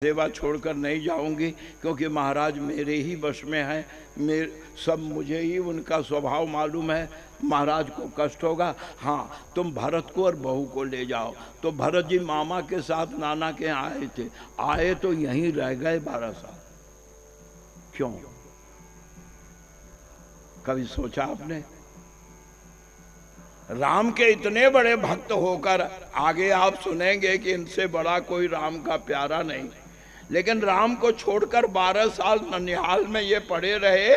सेवा छोड़कर नहीं जाऊंगी, क्योंकि महाराज मेरे ही वश में है, मेरे सब मुझे ही उनका स्वभाव मालूम है, महाराज को कष्ट होगा। हाँ, तुम भरत को और बहू को ले जाओ। तो भरत जी मामा के साथ नाना के यहाँ आए थे, आए तो यहीं रह गए 12 साल। क्यों? कभी सोचा आपने? राम के इतने बड़े भक्त होकर, आगे आप सुनेंगे कि इनसे बड़ा कोई राम का प्यारा नहीं, लेकिन राम को छोड़कर 12 साल ननिहाल में ये पड़े रहे।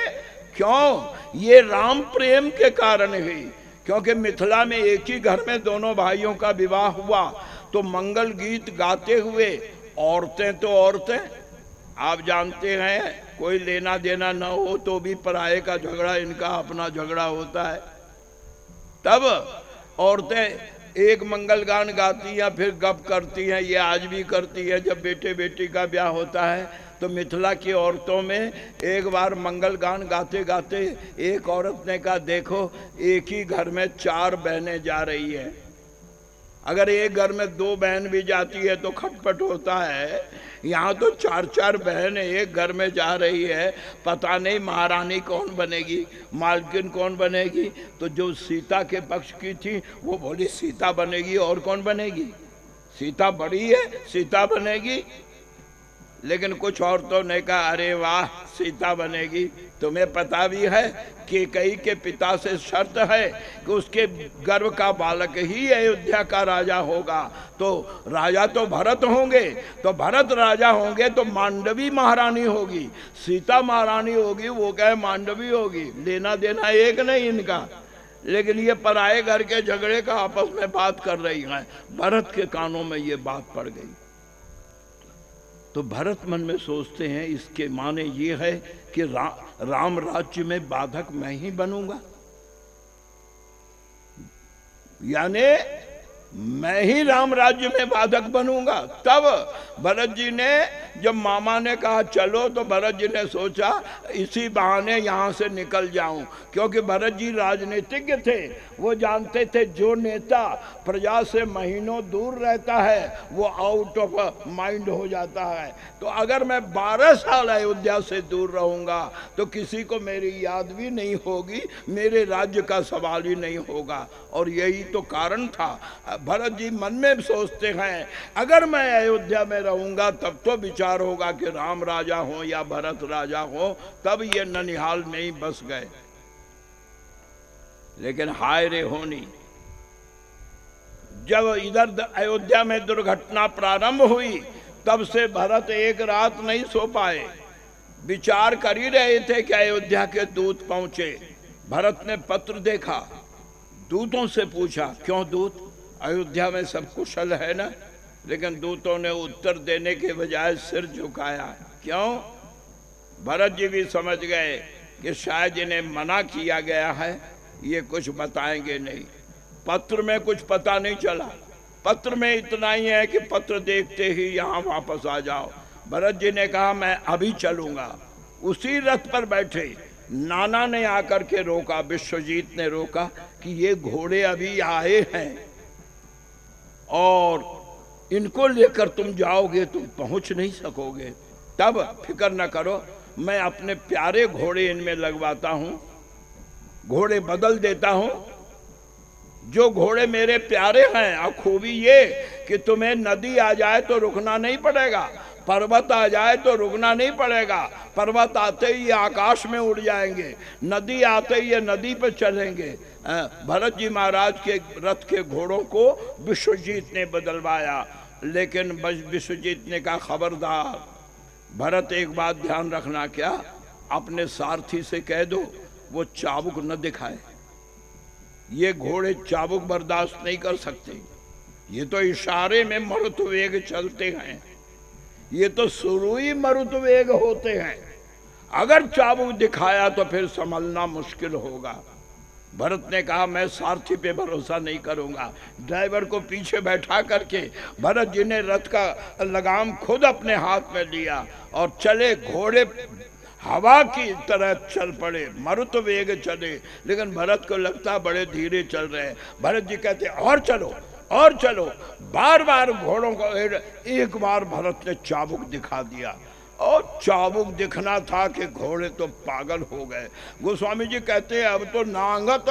क्यों? ये राम प्रेम के कारण ही। क्योंकि मिथिला में एक ही घर में दोनों भाइयों का विवाह हुआ, तो मंगल गीत गाते हुए, औरतें तो औरतें, आप जानते हैं, कोई लेना देना न हो तो भी पराये का झगड़ा इनका अपना झगड़ा होता है। तब औरतें एक मंगल गान गाती हैं, फिर गप करती हैं, ये आज भी करती है। जब बेटे बेटी का ब्याह होता है तो मिथिला की औरतों में एक बार मंगल गान गाते गाते एक औरत ने कहा, देखो एक ही घर में 4 बहनें जा रही है, अगर एक घर में 2 बहन भी जाती है तो खटपट होता है, यहाँ तो 4 बहन एक घर में जा रही है, पता नहीं महारानी कौन बनेगी, मालकिन कौन बनेगी। तो जो सीता के पक्ष की थी वो बोली सीता बनेगी, और कौन बनेगी? सीता बड़ी है, सीता बनेगी। लेकिन कुछ औरतों ने कहा, अरे वाह, सीता बनेगी। तुम्हें पता भी है कि कई के पिता से शर्त है कि उसके गर्भ का बालक ही अयोध्या का राजा होगा। तो राजा तो भरत होंगे, तो भरत राजा होंगे तो मांडवी महारानी होगी, सीता महारानी होगी, वो कहे मांडवी होगी। लेना देना एक नहीं इनका, लेकिन ये पराये घर के झगड़े का आपस में बात कर रही हैं। भरत के कानों में ये बात पड़ गई, तो भरत मन में सोचते हैं, इसके माने ये है कि राम राज्य में बाधक मैं ही बनूंगा, यानी मैं ही राम राज्य में बाधक बनूंगा। तब भरत जी ने, जब मामा ने कहा चलो, तो भरत जी ने सोचा इसी बहाने यहाँ से निकल जाऊं, क्योंकि भरत जी राजनीतिज्ञ थे। वो जानते थे जो नेता प्रजा से महीनों दूर रहता है वो आउट ऑफ माइंड हो जाता है। तो अगर मैं 12 साल अयोध्या से दूर रहूंगा तो किसी को मेरी याद भी नहीं होगी, मेरे राज्य का सवाल ही नहीं होगा। और यही तो कारण था। भरत जी मन में सोचते हैं, अगर मैं अयोध्या में रहूंगा तब तो विचार होगा कि राम राजा हो या भरत राजा हो। तब ये ननिहाल में ही बस गए। लेकिन हाय रे होनी, जब इधर अयोध्या में दुर्घटना प्रारंभ हुई तब से भरत एक रात नहीं सो पाए। विचार कर ही रहे थे कि अयोध्या के दूत पहुंचे। भरत ने पत्र देखा, दूतों से पूछा, क्यों दूत, अयोध्या में सब कुशल है ना? लेकिन दूतों ने उत्तर देने के बजाय सिर झुकाया। क्यों? भरत जी भी समझ गए कि शायद इन्हें मना किया गया है, ये कुछ बताएंगे नहीं। पत्र में कुछ पता नहीं चला, पत्र में इतना ही है कि पत्र देखते ही यहाँ वापस आ जाओ। भरत जी ने कहा मैं अभी चलूंगा। उसी रथ पर बैठे नाना ने आकर के रोका, विश्वजीत ने रोका कि ये घोड़े अभी आए हैं और इनको लेकर तुम जाओगे तुम पहुंच नहीं सकोगे। तब फिक्र न करो, मैं अपने प्यारे घोड़े इनमें लगवाता हूं, घोड़े बदल देता हूं। जो घोड़े मेरे प्यारे हैं, और खूबी ये कि तुम्हें नदी आ जाए तो रुकना नहीं पड़ेगा, पर्वत आ जाए तो रुकना नहीं पड़ेगा। पर्वत आते ही ये आकाश में उड़ जाएंगे, नदी आते ही ये नदी पर चलेंगे। भरत जी महाराज के रथ के घोड़ों को विश्वजीत ने बदलवाया। लेकिन विश्वजीत ने कहा, खबरदार भरत, एक बात ध्यान रखना, क्या अपने सारथी से कह दो वो चाबुक न दिखाए। ये घोड़े चाबुक बर्दाश्त नहीं कर सकते, ये तो इशारे में मरुत वेग चलते हैं, ये तो सुरुई मरुत वेग होते हैं। अगर चाबुक दिखाया तो फिर संभलना मुश्किल होगा। भरत ने कहा मैं सारथी पे भरोसा नहीं करूंगा। ड्राइवर को पीछे बैठा करके भरत जी ने रथ का लगाम खुद अपने हाथ में लिया और चले। घोड़े हवा की तरह चल पड़े, मरुत वेग चले, लेकिन भरत को लगता बड़े धीरे चल रहे हैं। भरत जी कहते और चलो, और चलो। बार बार घोड़ों को, एक बार भरत ने चाबुक दिखा दिया, और चाबुक दिखना था कि घोड़े तो पागल हो गए। गोस्वामी जी कहते हैं अब तो नांगत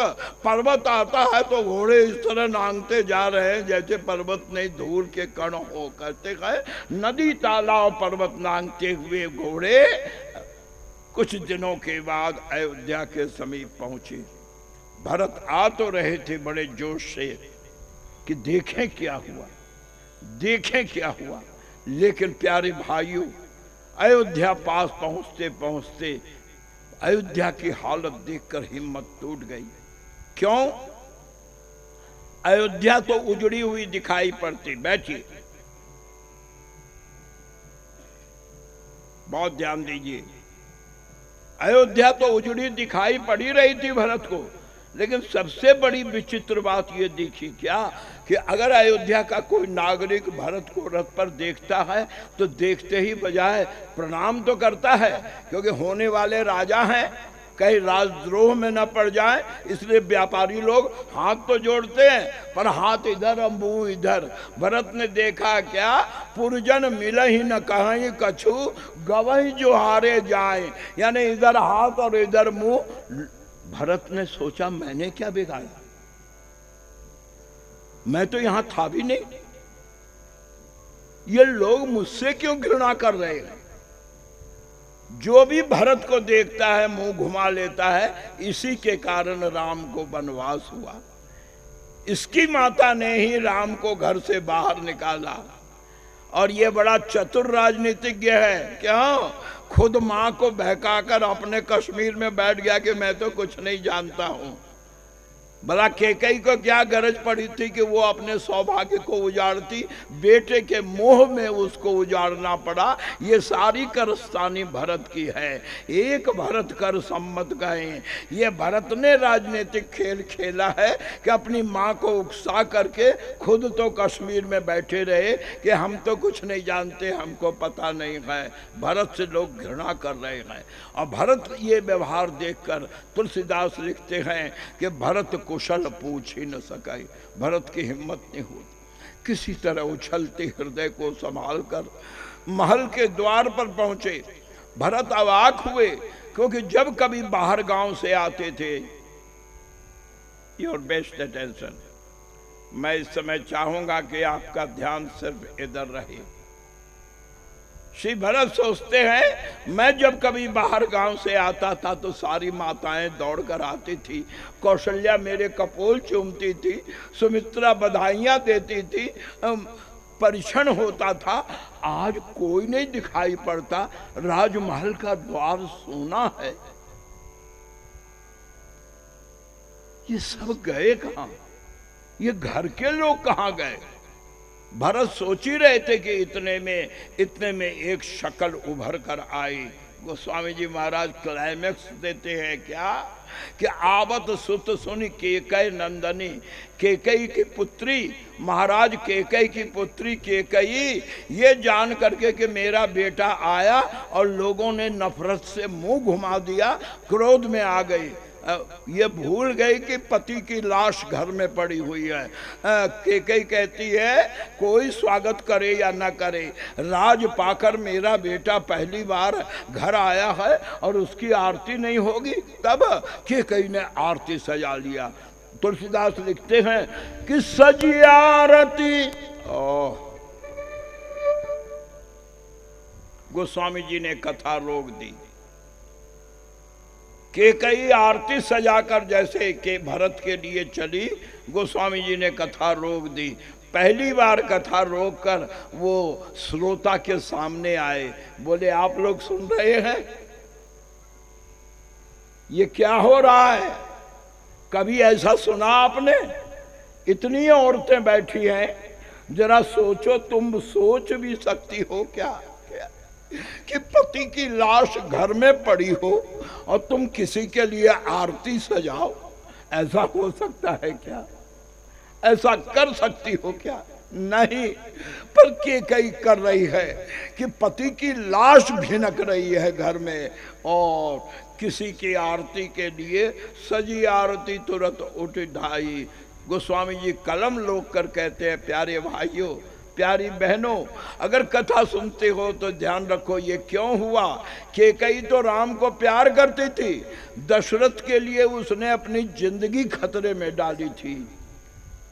पर्वत आता है तो घोड़े इस तरह नांगते जा रहे हैं जैसे पर्वत नहीं धूल के कण हो। कहते हैं नदी तालाब पर्वत नांगते हुए घोड़े कुछ दिनों के बाद अयोध्या के समीप पहुंचे। भरत आ तो रहे थे बड़े जोश से कि देखें क्या हुआ, देखें क्या हुआ। लेकिन प्यारे भाइयों, अयोध्या पास पहुंचते पहुंचते अयोध्या की हालत देखकर हिम्मत टूट गई। क्यों? अयोध्या तो उजड़ी हुई दिखाई पड़ती। बैठिए, बहुत ध्यान दीजिए। अयोध्या तो उजड़ी दिखाई पड़ी रही थी भरत को, लेकिन सबसे बड़ी विचित्र बात यह देखी क्या कि अगर अयोध्या का कोई नागरिक भरत को रथ पर देखता है तो देखते ही बजाय प्रणाम तो करता है, क्योंकि होने वाले राजा हैं, कहीं राजद्रोह में न पड़ जाए, इसलिए व्यापारी लोग हाथ तो जोड़ते हैं, पर हाथ इधर अम्बू इधर। भरत ने देखा क्या, पुरजन मिले ही न कहीं कछु, गवही जो हारे जाए, यानी इधर हाथ और इधर मुंह। भरत ने सोचा मैंने क्या बिगाड़ा, मैं तो यहां था भी नहीं, ये लोग मुझसे क्यों घृणा कर रहे हैं। जो भी भरत को देखता है मुंह घुमा लेता है, इसी के कारण राम को वनवास हुआ। इसकी माता ने ही राम को घर से बाहर निकाला, और ये बड़ा चतुर राजनीतिज्ञ है। क्यों? खुद मां को बहकाकर अपने कश्मीर में बैठ गया कि मैं तो कुछ नहीं जानता हूं। भला कैकेयी को क्या गरज पड़ी थी कि वो अपने सौभाग्य को उजाड़ती, बेटे के मोह में उसको उजाड़ना पड़ा। ये सारी करस्तानी भरत की है। एक भरत कर सम्मत गए। ये भरत ने राजनीतिक खेल खेला है कि अपनी माँ को उकसा करके खुद तो कश्मीर में बैठे रहे कि हम तो कुछ नहीं जानते, हमको पता नहीं है। भरत से लोग घृणा कर रहे हैं, और भरत ये व्यवहार देखकर तुलसीदास लिखते हैं कि भरत कुशल पूछ ही न सकाई। भरत की हिम्मत नहीं हुई, किसी तरह उछलते हृदय को संभाल कर महल के द्वार पर पहुंचे। भरत अवाक हुए, क्योंकि जब कभी बाहर गांव से आते थे, योर बेस्ट अटेंशन, मैं इस समय चाहूंगा कि आपका ध्यान सिर्फ इधर रहे। श्री भरत सोचते हैं मैं जब कभी बाहर गांव से आता था तो सारी माताएं दौड़कर आती थी, कौशल्या मेरे कपोल चूमती थी, सुमित्रा बधाइयां देती थी, परीक्षण होता था। आज कोई नहीं दिखाई पड़ता, राजमहल का द्वार सोना है। ये सब गए कहां? ये घर के लोग कहां गए? भरत सोच ही रहे थे कि इतने में एक शक्ल उभर कर आई। गोस्वामी जी महाराज क्लाइमेक्स देते हैं क्या कि आवत सुत सुन केकई नंदनी, केकई की पुत्री, महाराज केकई की पुत्री केकई ये जान करके कि मेरा बेटा आया और लोगों ने नफरत से मुंह घुमा दिया, क्रोध में आ गई। ये भूल गई कि पति की लाश घर में पड़ी हुई है। केकई कहती है कोई स्वागत करे या ना करे, राज पाकर मेरा बेटा पहली बार घर आया है और उसकी आरती नहीं होगी। तब केकई ने आरती सजा लिया। तुलसीदास लिखते हैं कि सजी आरती। गोस्वामी जी ने कथा रोक दी। केकई आरती सजाकर जैसे के भरत के लिए चली, गोस्वामी जी ने कथा रोक दी। पहली बार कथा रोककर वो श्रोता के सामने आए, बोले आप लोग सुन रहे हैं ये क्या हो रहा है? कभी ऐसा सुना आपने? इतनी औरतें बैठी हैं, जरा सोचो, तुम सोच भी सकती हो क्या कि पति की लाश घर में पड़ी हो और तुम किसी के लिए आरती सजाओ? ऐसा हो सकता है क्या? ऐसा कर सकती हो क्या? नहीं। पर केकई कर रही है कि पति की लाश भिनक रही है घर में, और किसी की आरती के लिए सजी आरती तुरंत उठ ढाई। गोस्वामी जी कलम लोग कर कहते हैं, प्यारे भाइयों, प्यारी बहनों, अगर कथा सुनते हो तो ध्यान रखो ये क्यों हुआ। कैकेयी तो राम को प्यार करती थी, दशरथ के लिए उसने अपनी जिंदगी खतरे में डाली थी,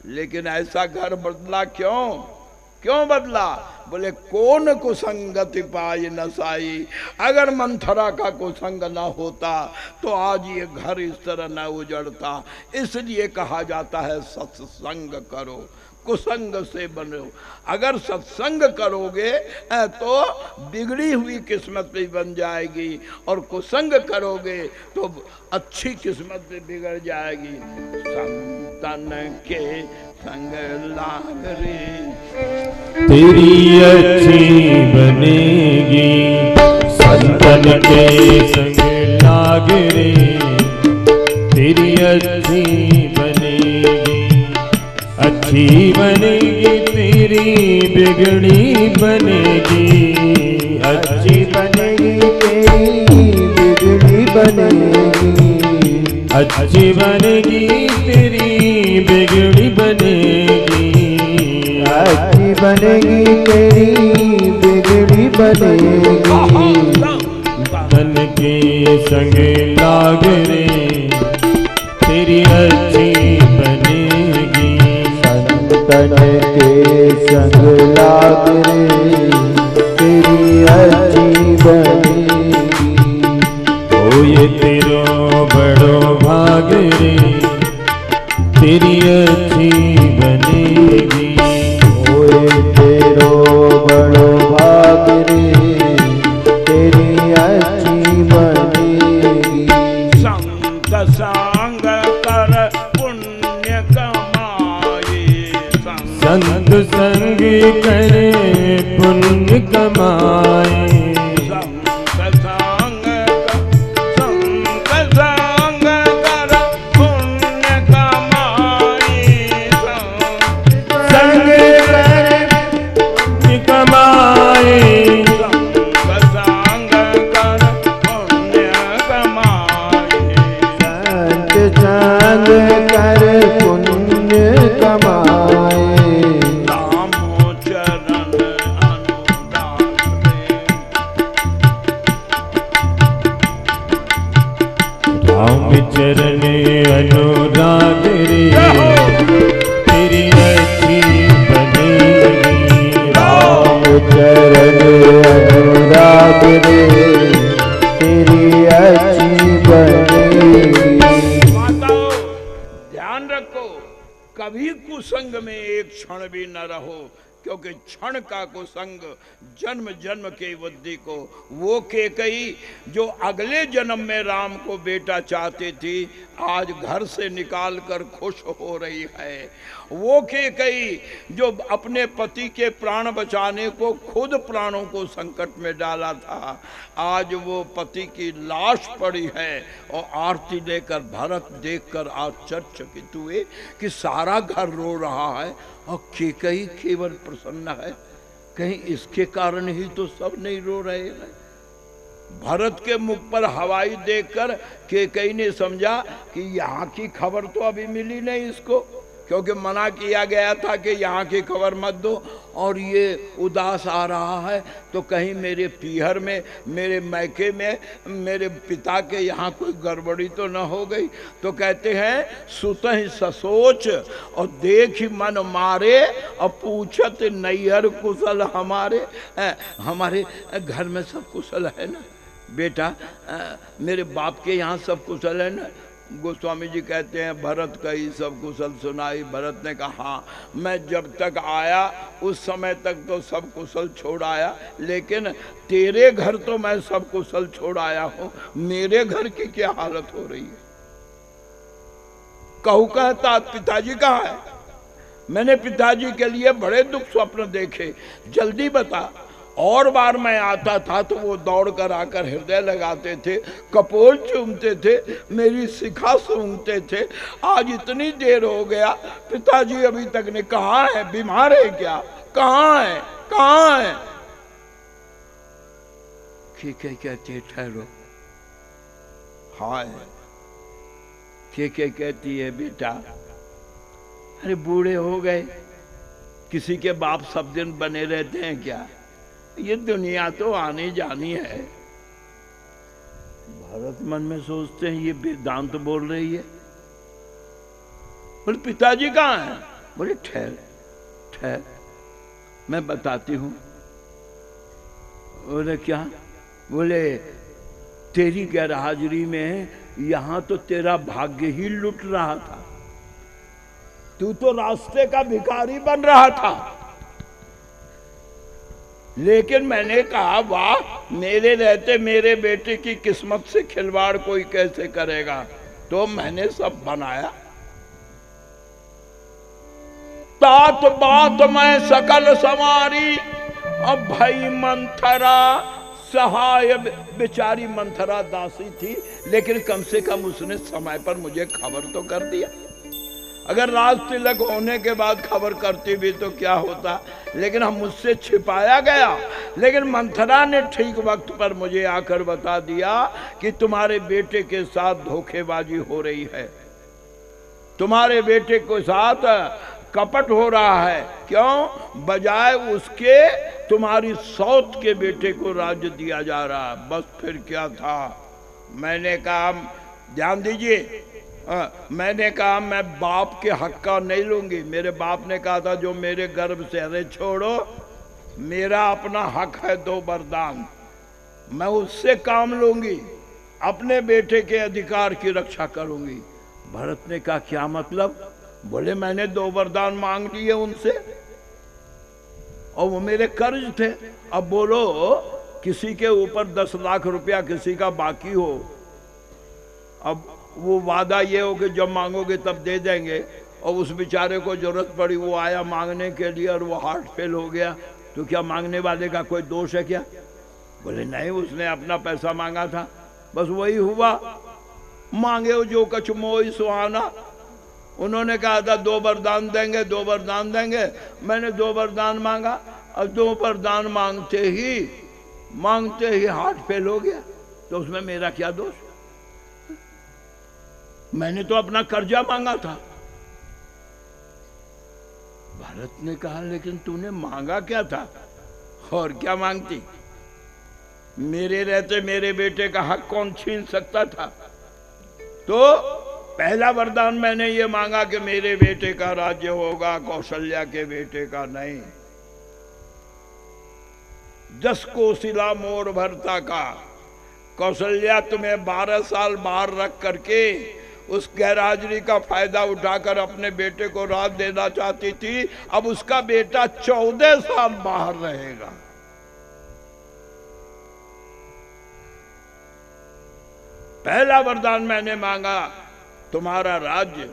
लेकिन ऐसा घर बदला क्यों? क्यों बदला? बोले कौन कुसंगति पाई न साई। अगर मंथरा का कुसंग ना होता तो आज ये घर इस तरह न उजड़ता। इसलिए कहा जाता है सत्संग करो, कुसंग से बनो। अगर सत्संग करोगे तो बिगड़ी हुई किस्मत भी बन जाएगी, और कुसंग करोगे तो अच्छी किस्मत भी बिगड़ जाएगी। संतन के संग लाग रे तेरी अच्छी बनेगी, संतन के संग लाग रे तेरी अच्छी बनेगी। अच्छी बनेगी तेरी बिगड़ी बनेगी, अच्छी बनेगी तेरी बिगड़ी बनेगी। अच्छी बनेगी तेरी बिगड़ी बनेगी, अच्छी बनेगी तेरी बिगड़ी बनेगी। तन के संग लाग रे तेरी अच्छी बनेगी, संतन के संग लाग रे तेरी अच्छी बनेगी। ओ ये तेरो बड़ो भाग रे तेरी अच्छी बनेगी। ओए तेरो बड़ो भाग रे तेरी अच्छी बनेगी। संत संग कर पुण्य कमाए, संत संग करे पुण्य कमाए। चरण अनुराग रे तेरी अच्छी बनेगी। राम चरण अनुराग रे तेरी अच्छी बनेगी। माताओं ध्यान रखो, कभी कुसंग में एक क्षण भी न रहो, क्योंकि क्षण का कुसंग जन्म जन्म के बुद्धि को। वो कैकेयी जो अगले जन्म में राम को बेटा चाहती थी, आज घर से निकाल कर खुश हो रही है। वो कैकेयी जो अपने पति के प्राण बचाने को खुद प्राणों को संकट में डाला था, आज वो पति की लाश पड़ी है और आरती लेकर भरत देखकर आश्चर्यचकित हुए कि सारा घर रो रहा है और कैकेयी केवल प्रसन्न है। कहीं इसके कारण ही तो सब नहीं रो रहे हैं। भरत के मुख पर हवाई देखकर कैकेयी ने समझा कि यहाँ की खबर तो अभी मिली नहीं इसको, क्योंकि मना किया गया था कि यहाँ की खबर मत दो, और ये उदास आ रहा है तो कहीं मेरे पीहर में, मेरे मैके में, मेरे पिता के यहाँ कोई गड़बड़ी तो न हो गई। तो कहते हैं सुतहि ससोच और देख मन मारे और पूछत नैहर कुशल हमारे। हमारे घर में सब कुशल है ना बेटा? मेरे बाप के यहाँ सब कुशल है ना? गोस्वामी जी कहते हैं भरत का ही सब कुशल सुनाई। भरत ने कहा हाँ, मैं जब तक आया उस समय तक तो सब कुशल छोड़ आया, लेकिन तेरे घर तो मैं सब कुशल छोड़ आया हूँ, मेरे घर की क्या हालत हो रही है? कहू कहता पिताजी कहाँ है? मैंने पिताजी के लिए बड़े दुख स्वप्न देखे, जल्दी बता। और बार मैं आता था तो वो दौड़ कर आकर हृदय लगाते थे, कपोल चूमते थे, मेरी शिखा सूंघते थे। आज इतनी देर हो गया, पिताजी अभी तक ने कहाँ है? बीमार है क्या? कहाँ है? कहाँ है? ठीक है कहते ठहरो। हाय क्या कहती है बेटा, अरे बूढ़े हो गए, किसी के बाप सब दिन बने रहते हैं क्या? ये दुनिया तो आनी जानी है। भरत मन में सोचते हैं ये वेदांत बोल रही है। बोले पिताजी कहाँ हैं? बोले ठहर ठहर मैं बताती हूं। बोले क्या? बोले तेरी गैरहाजिरी में यहां तो तेरा भाग्य ही लुट रहा था, तू तो रास्ते का भिखारी बन रहा था। लेकिन मैंने कहा वाह, मेरे रहते मेरे बेटे की किस्मत से खिलवाड़ कोई कैसे करेगा, तो मैंने सब बनाया। तात बात मैं सकल समारी, अब भाई मंथरा सहाय। बेचारी मंथरा दासी थी, लेकिन कम से कम उसने समय पर मुझे खबर तो कर दिया। अगर राज तिलक होने के बाद खबर करती भी तो क्या होता, लेकिन हम मुझसे छिपाया गया। लेकिन मंथरा ने ठीक वक्त पर मुझे आकर बता दिया कि तुम्हारे बेटे के साथ धोखेबाजी हो रही है, तुम्हारे बेटे के साथ कपट हो रहा है। क्यों? बजाय उसके तुम्हारी सौत के बेटे को राज्य दिया जा रहा है। बस फिर क्या था, मैंने कहा ध्यान दीजिए, मैंने कहा मैं बाप के हक का नहीं लूंगी। मेरे बाप ने कहा था जो मेरे गर्भ से, अरे छोड़ो, मेरा अपना हक है 2 वरदान, मैं उससे काम लूंगी, अपने बेटे के अधिकार की रक्षा करूंगी। भरत ने कहा क्या मतलब? बोले मैंने 2 वरदान मांग लिए उनसे और वो मेरे कर्ज थे। अब बोलो किसी के ऊपर 10 लाख रुपया किसी का बाकी हो, अब वो वादा ये हो कि जब मांगोगे तब दे देंगे, और उस बेचारे को जरूरत पड़ी, वो आया मांगने के लिए और वो हार्ट फेल हो गया, तो क्या मांगने वाले का कोई दोष है क्या? बोले नहीं, उसने अपना पैसा मांगा था, बस वही हुआ। मांगे जो कछ मोई सुहाना। उन्होंने कहा था 2 वरदान देंगे, 2 वरदान देंगे। मैंने 2 वरदान मांगा, और 2 वरदान मांगते ही हार्ट फेल हो गया, तो उसमें मेरा क्या दोष? मैंने तो अपना कर्जा मांगा था। भरत ने कहा लेकिन तूने मांगा क्या था? और क्या मांगती? मेरे रहते मेरे बेटे का हक कौन छीन सकता था? तो पहला वरदान मैंने ये मांगा कि मेरे बेटे का राज्य होगा, कौशल्या के बेटे का नहीं। 10 कोशिला मोर भरता का। कौशल्या तुम्हें 12 साल बाहर रख करके उस गैरहाजिरी का फायदा उठाकर अपने बेटे को राज देना चाहती थी, अब उसका बेटा 14 साल बाहर रहेगा। पहला वरदान मैंने मांगा तुम्हारा राज्य,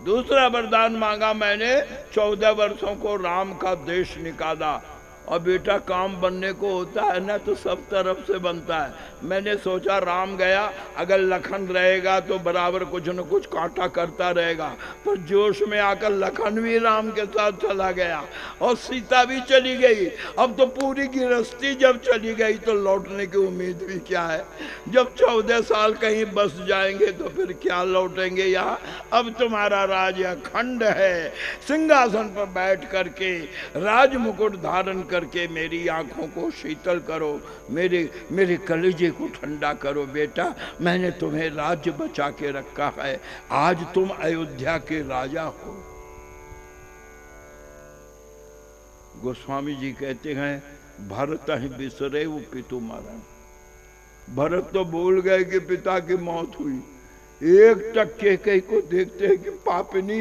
दूसरा वरदान मांगा मैंने 14 वर्षों को राम का देश निकाला। और बेटा काम बनने को होता है ना तो सब तरफ से बनता है। मैंने सोचा राम गया, अगर लखन रहेगा तो बराबर कुछ न कुछ कांटा करता रहेगा, पर जोश में आकर लखन भी राम के साथ चला गया और सीता भी चली गई। अब तो पूरी गृहस्थी जब चली गई तो लौटने की उम्मीद भी क्या है? जब 14 साल कहीं बस जाएंगे तो फिर क्या लौटेंगे यहाँ? अब तुम्हारा राज अखंड है। सिंहासन पर बैठ करके राज मुकुट धारण करके मेरी आंखों को शीतल करो, मेरे कलेजे को ठंडा करो। बेटा मैंने तुम्हें राज्य बचा के रखा है, आज तुम अयोध्या के राजा हो। गोस्वामी जी कहते हैं भरत ही बिसरे वो पितु मरण। भरत तो भूल गए कि पिता की मौत हुई। एक टक्के कहीं को देखते हैं कि पापिनी,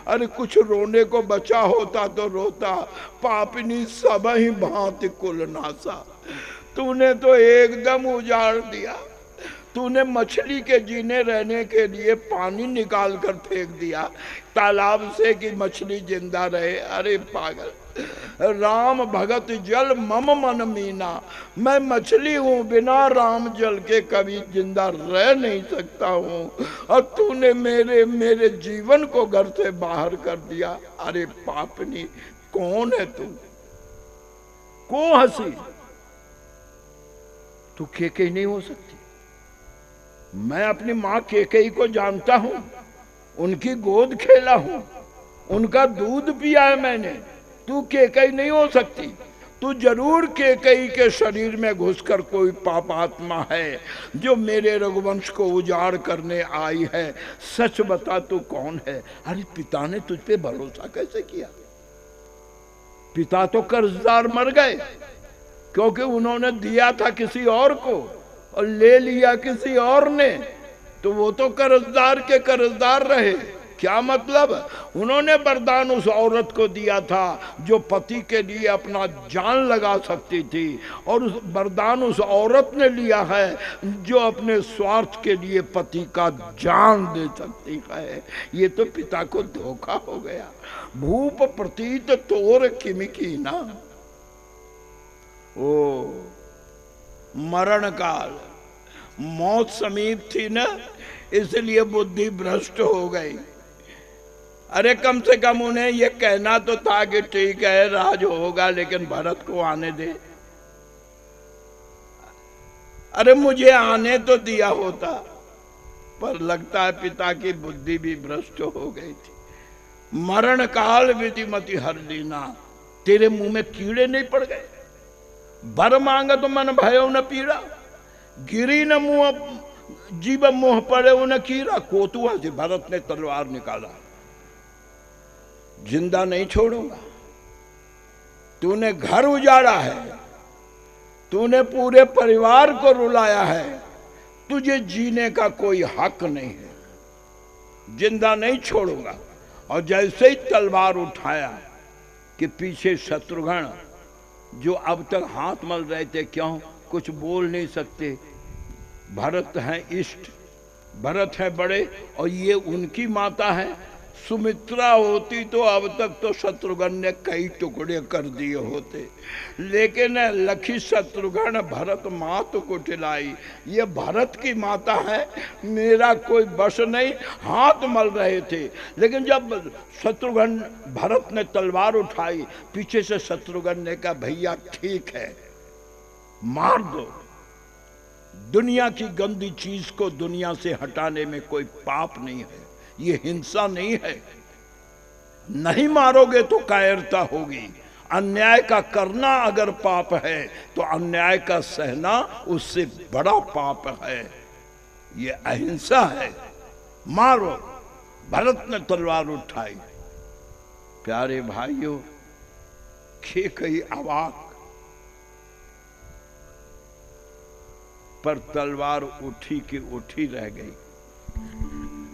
अरे कुछ रोने को बचा होता तो रोता, पापिनी सब ही भांति कुल नासा। तूने तो एकदम उजाड़ दिया। तूने मछली के जीने रहने के लिए पानी निकाल कर फेंक दिया तालाब से कि मछली जिंदा रहे। अरे पागल, राम भगत जल मम मन मीना। मैं मछली हूँ, बिना राम जल के कभी जिंदा रह नहीं सकता हूँ, और तूने मेरे जीवन को घर से बाहर कर दिया। अरे पापनी, कौन है तू? को हंसी? तू केकई नहीं हो सकती। मैं अपनी माँ केकई को जानता हूं, उनकी गोद खेला हूं, उनका दूध पिया है मैंने। तू केकई नहीं हो सकती। तू जरूर केकई के शरीर में घुसकर कोई पापात्मा है जो मेरे रघुवंश को उजाड़ करने आई है। सच बता तू कौन है। अरे पिता ने तुझ पे भरोसा कैसे किया? पिता तो कर्जदार मर गए, क्योंकि उन्होंने दिया था किसी और को और ले लिया किसी और ने, तो वो तो कर्जदार के कर्जदार रहे। क्या मतलब? उन्होंने वरदान उस औरत को दिया था जो पति के लिए अपना जान लगा सकती थी, और उस वरदान उस औरत ने लिया है जो अपने स्वार्थ के लिए पति का जान दे सकती है। ये तो पिता को धोखा हो गया। भूप प्रतीत तोर किमिकी ना। ओ मरण काल, मौत समीप थी ना, इसलिए बुद्धि भ्रष्ट हो गई। अरे कम से कम उन्हें यह कहना तो था कि ठीक है राज होगा, लेकिन भरत को आने दे। अरे मुझे आने तो दिया होता, पर लगता है पिता की बुद्धि भी भ्रष्ट हो गई थी। मरण काल विधिमति हर लीना। तेरे मुंह में कीड़े नहीं पड़ गए? बर मांगा तो मन भयो न पीड़ा, गिरी न मुंह जीव मुंह पड़े उन कीड़ा। कोतुआ से भरत ने तलवार निकाला। जिंदा नहीं छोड़ूंगा। तूने घर उजाड़ा है, तूने पूरे परिवार को रुलाया है, तुझे जीने का कोई हक नहीं है। जिंदा नहीं छोड़ूंगा। और जैसे ही तलवार उठाया कि पीछे शत्रुघ्न, जो अब तक हाथ मल रहे थे, क्यों कुछ बोल नहीं सकते। भरत हैं इष्ट, भरत हैं बड़े, और ये उनकी माता है। सुमित्रा होती तो अब तक तो शत्रुघ्न ने कई टुकड़े कर दिए होते, लेकिन लखी शत्रुघ्न भरत मात को खिलाई। ये भरत की माता है, मेरा कोई बस नहीं। हाथ मल रहे थे, लेकिन जब शत्रुघ्न भरत ने तलवार उठाई, पीछे से शत्रुघ्न ने कहा भैया ठीक है, मार दो। दुनिया की गंदी चीज को दुनिया से हटाने में कोई पाप नहीं है, ये हिंसा नहीं है। नहीं मारोगे तो कायरता होगी। अन्याय का करना अगर पाप है तो अन्याय का सहना उससे बड़ा पाप है। ये अहिंसा है। मारो। भरत ने तलवार उठाई। प्यारे भाइयों, केकई अवाक, पर तलवार उठी की उठी रह गई।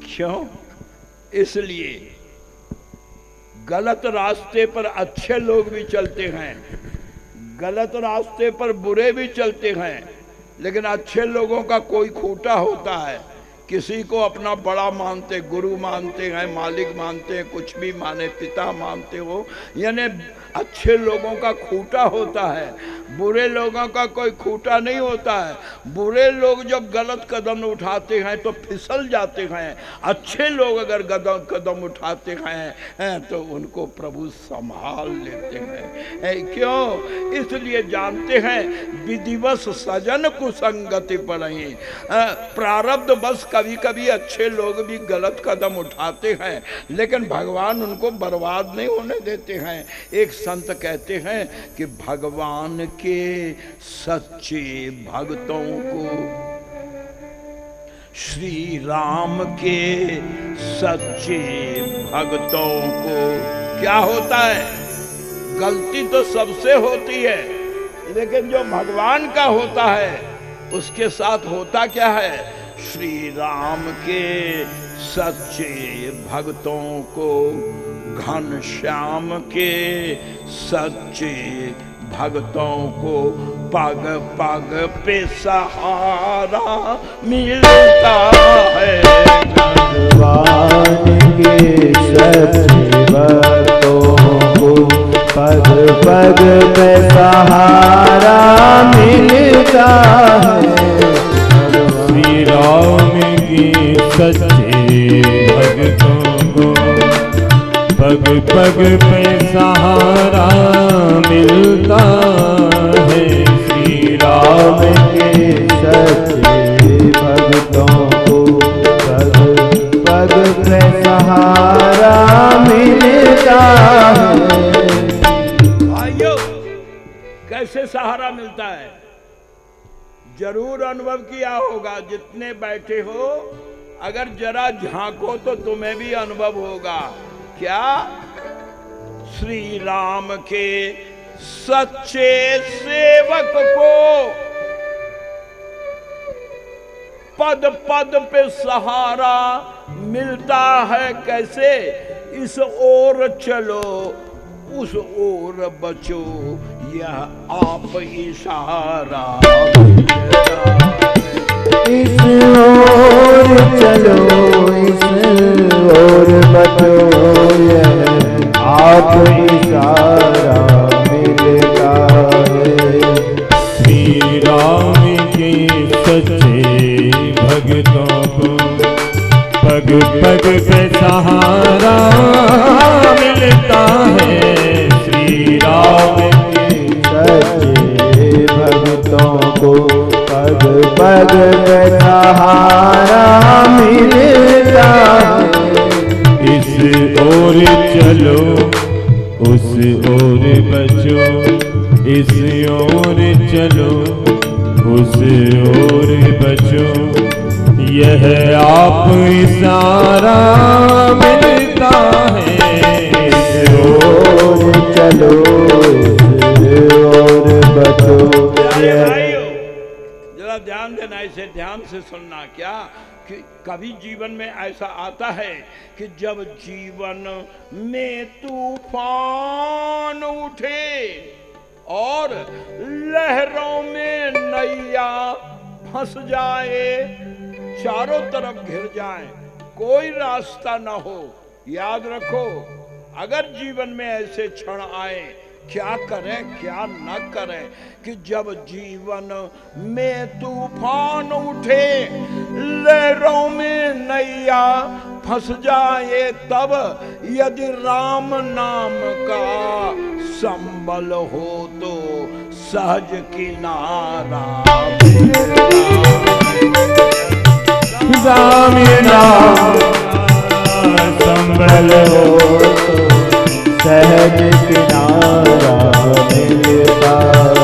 क्यों? इसलिए गलत रास्ते पर अच्छे लोग भी चलते हैं, गलत रास्ते पर बुरे भी चलते हैं, लेकिन अच्छे लोगों का कोई खूंटा होता है। किसी को अपना बड़ा मानते, गुरु मानते हैं, मालिक मानते हैं, कुछ भी माने, पिता मानते हो, यानी अच्छे लोगों का खूंटा होता है। बुरे लोगों का कोई खूंटा नहीं होता है। बुरे लोग जब गलत कदम उठाते हैं तो फिसल जाते हैं। अच्छे लोग अगर कदम उठाते हैं तो उनको प्रभु संभाल लेते हैं। क्यों? इसलिए जानते हैं विधिवश सजन कुसंगति पड़े। प्रारब्ध बस कभी कभी अच्छे लोग भी गलत कदम उठाते हैं, लेकिन भगवान उनको बर्बाद नहीं होने देते हैं। एक संत कहते हैं कि भगवान के सच्चे भक्तों को, श्री राम के सच्चे भक्तों को क्या होता है? गलती तो सबसे होती है, लेकिन जो भगवान का होता है उसके साथ होता क्या है? श्री राम के सच्चे भक्तों को, घनश्याम के सच्चे भक्तों को पग पग पे सहारा मिलता है। भगवान के सच्चे भक्तों को पग पग पे सहारा मिलता है। श्री राम के सच्चे भक्तों को पग पग पे सहारा मिलता है। श्री राम के सच्चे भक्तों को पग पग पे सहारा मिलता कैसे सहारा मिलता है? जरूर अनुभव किया होगा, जितने बैठे हो अगर जरा झांको तो तुम्हें भी अनुभव होगा। क्या? श्री राम के सच्चे सेवक को पद पद पे सहारा मिलता है कैसे? इस ओर चलो उस ओर बचो, यह आप इशारा मिलता है। इस ओर चलो इस ओर बचो, यह आप इशारा मिलता है। श्री राम के सच्चे भक्तों को पग पग पे सहारा मिलता है। श्री राम के सच्चे भक्तों को पग पग पे सहारा मिलता है। इस ओर चलो उस ओर बचो, इस ओर चलो उस ओर बचो, यह आप इशारा मिलता है। इस ओर चलो इस ओर बचो, यह भाइयों जरा ध्यान देना, इसे ध्यान से सुनना। क्या कि कभी जीवन में ऐसा आता है कि जब जीवन में तूफान उठे और लहरों में नैया फंस जाए, चारों तरफ घिर जाए, कोई रास्ता न हो। याद रखो, अगर जीवन में ऐसे क्षण आए, क्या करें क्या न करें, कि जब जीवन में तूफान उठे, लहरों में नैया फंस जाए, तब यदि राम नाम का संबल हो तो सहज किनारा मिलता है। राम नाम संबल हो तो सहज किनारा मिलता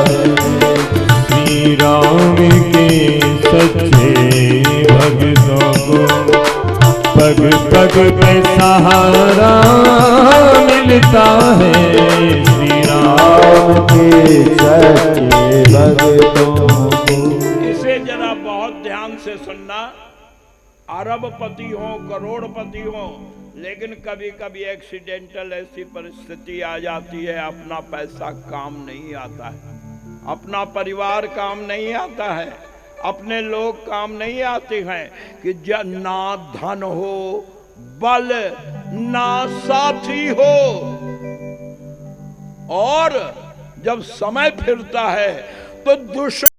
है। श्री राम के सच्चे भक्तों को पग पग पे सहारा मिलता है। श्री राम के सच्चे भक्तों को। इसे जरा बहुत ध्यान से सुनना। अरबपति हो, करोड़पति हो, लेकिन कभी कभी एक्सीडेंटल ऐसी परिस्थिति आ जाती है, अपना पैसा काम नहीं आता है, अपना परिवार काम नहीं आता है, अपने लोग काम नहीं आते हैं, कि ना धन हो, बल ना साथी हो, और जब समय फिरता है तो दुश्मन